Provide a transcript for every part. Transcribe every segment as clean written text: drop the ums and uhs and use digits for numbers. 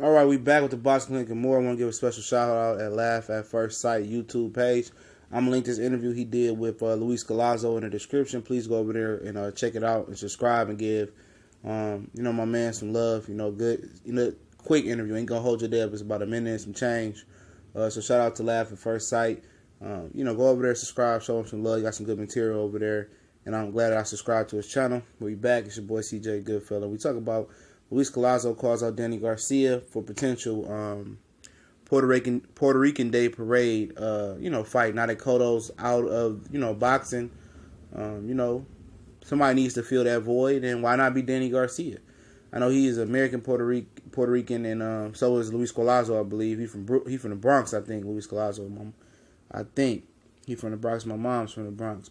All right, we back with the Boxing Clinic and more. I want to give a special shout out at Laugh at First Sight YouTube page. I'm going to link this interview he did with Luis Collazo in the description. Please go over there and check it out and subscribe and give, my man some love. Good, quick interview. Ain't going to hold you there. It's about a minute and some change. So shout out to Laugh at First Sight. Go over there, subscribe, show him some love. You got some good material over there. And I'm glad that I subscribed to his channel. We'll be back. It's your boy CJ Goodfella. We talk about Luis Collazo calls out Danny Garcia for potential Puerto Rican Day Parade, fight. Now that Cotto's out of, boxing, somebody needs to fill that void, and why not be Danny Garcia? I know he is American Puerto Rican, and so is Luis Collazo, I believe. He from the Bronx, I think. Luis Collazo, I think he from the Bronx. My mom's from the Bronx,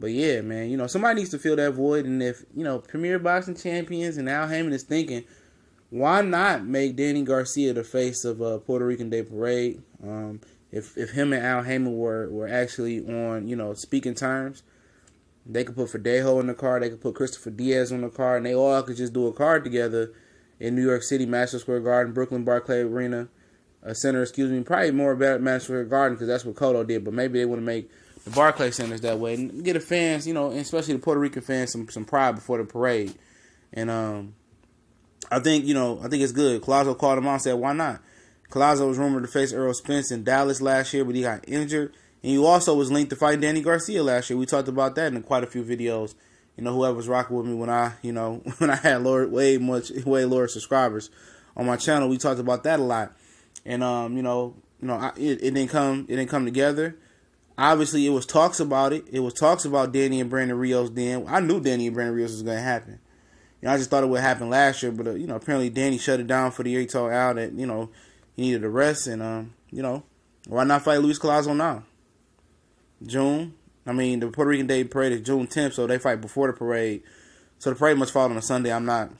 But yeah, man, somebody needs to fill that void. And if, Premier Boxing Champions and Al Haymon is thinking, why not make Danny Garcia the face of Puerto Rican Day Parade? If him and Al Haymon were actually on, speaking terms, they could put Verdejo in the card, they could put Christopher Diaz on the card, and they all could just do a card together in New York City, Madison Square Garden, Brooklyn Barclay Arena, probably more about Madison Square Garden because that's what Cotto did, but maybe they want to make the Barclays Centers that way and get the fans, especially the Puerto Rican fans, some pride before the parade. And I think it's good. Collazo called him out and said, why not? Collazo was rumored to face Errol Spence in Dallas last year, but he got injured. And he also was linked to fight Danny Garcia last year. We talked about that in quite a few videos. Whoever was rocking with me when I had way lower subscribers on my channel, we talked about that a lot. And it didn't come together. Obviously, it was talks about it. It was talks about Danny and Brandon Rios then. I knew Danny and Brandon Rios was going to happen. I just thought it would happen last year, but, apparently Danny shut it down for the year. He told Al that, he needed a rest, and, why not fight Luis Collazo now? June. The Puerto Rican Day Parade is June 10th, so they fight before the parade. So the parade must fall on a Sunday. I'm not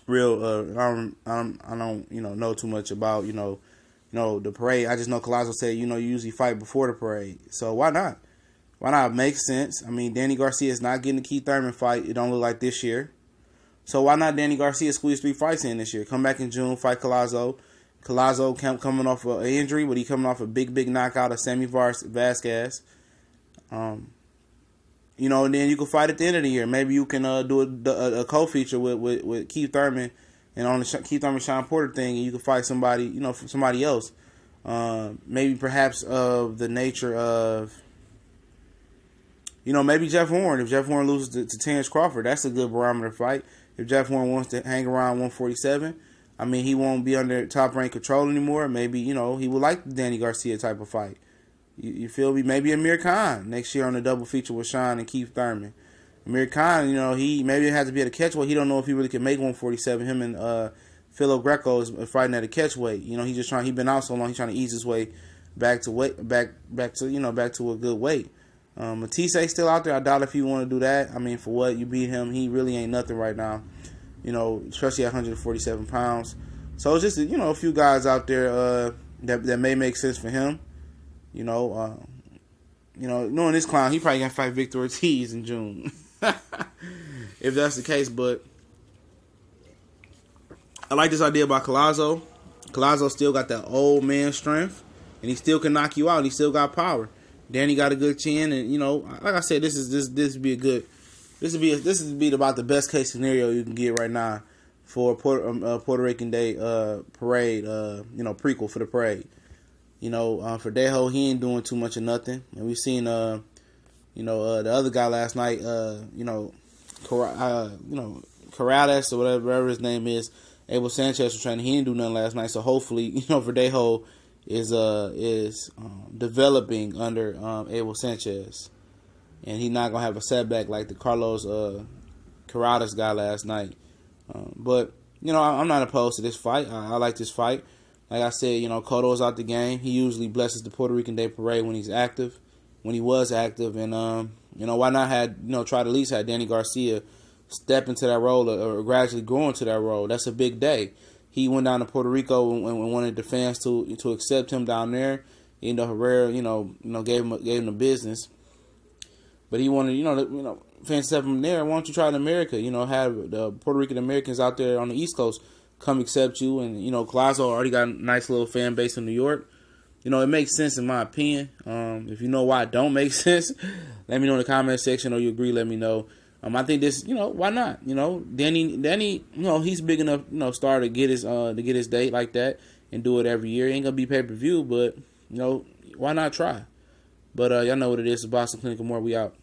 real, I don't know too much about, the parade. I just know Collazo said, you usually fight before the parade. So why not? Why not? It makes sense. Danny Garcia is not getting the Keith Thurman fight. It don't look like this year. So why not Danny Garcia squeeze 3 fights in this year? Come back in June, fight Collazo. Collazo coming off an injury, but he coming off a big knockout of Sammy Vasquez. And then you can fight at the end of the year. Maybe you can do a co-feature with Keith Thurman. And on the Keith Thurman Sean Porter thing, and you can fight somebody, somebody else. Maybe perhaps of the nature of, maybe Jeff Horn. If Jeff Horn loses to Terrence Crawford, that's a good barometer fight. If Jeff Horn wants to hang around 147, he won't be under top rank control anymore. Maybe, he would like the Danny Garcia type of fight. You feel me? Maybe Amir Khan next year on the double feature with Sean and Keith Thurman. Amir Khan, he maybe it has to be at a catchweight. He don't know if he really can make 147. Him and Philo Greco is fighting at a catchweight. He just he been out so long. He's trying to ease his way back to a good weight. Matisse still out there. I doubt if you want to do that. For what you beat him, he really ain't nothing right now. Especially at 147 pounds. So it's just a few guys out there that may make sense for him. Knowing this clown, he probably gonna fight Victor Ortiz in June. If that's the case, but I like this idea about Collazo. Collazo still got that old man strength, and he still can knock you out. He still got power. Danny got a good chin, and like I said, this would be about the best case scenario you can get right now for Puerto Rican Day parade. Prequel for the parade. For Verdejo, he ain't doing too much of nothing, and we've seen the other guy last night, Corrales or whatever his name is, Abel Sanchez was training. He didn't do nothing last night, so hopefully, Verdejo is developing under Abel Sanchez, and he's not gonna have a setback like the Carlos Corrales guy last night. But I'm not opposed to this fight. I like this fight. Like I said, Cotto's out the game. He usually blesses the Puerto Rican Day Parade when he's active, when he was active, and why not try to at least have Danny Garcia step into that role or gradually grow into that role. That's a big day. He went down to Puerto Rico and wanted the fans to accept him down there. Herrera, gave him the business, but he wanted fans to have him there. Why don't you try in America? Have the Puerto Rican Americans out there on the East Coast come accept you. And, Collazo already got a nice little fan base in New York. It makes sense in my opinion. If you know why it don't make sense, let me know in the comment section, or you agree, let me know. I think this, why not? Danny, he's big enough, star to get his date like that and do it every year. It ain't gonna be pay-per-view, but why not try? But y'all know what it is. It's Boston Clinic and more. We out.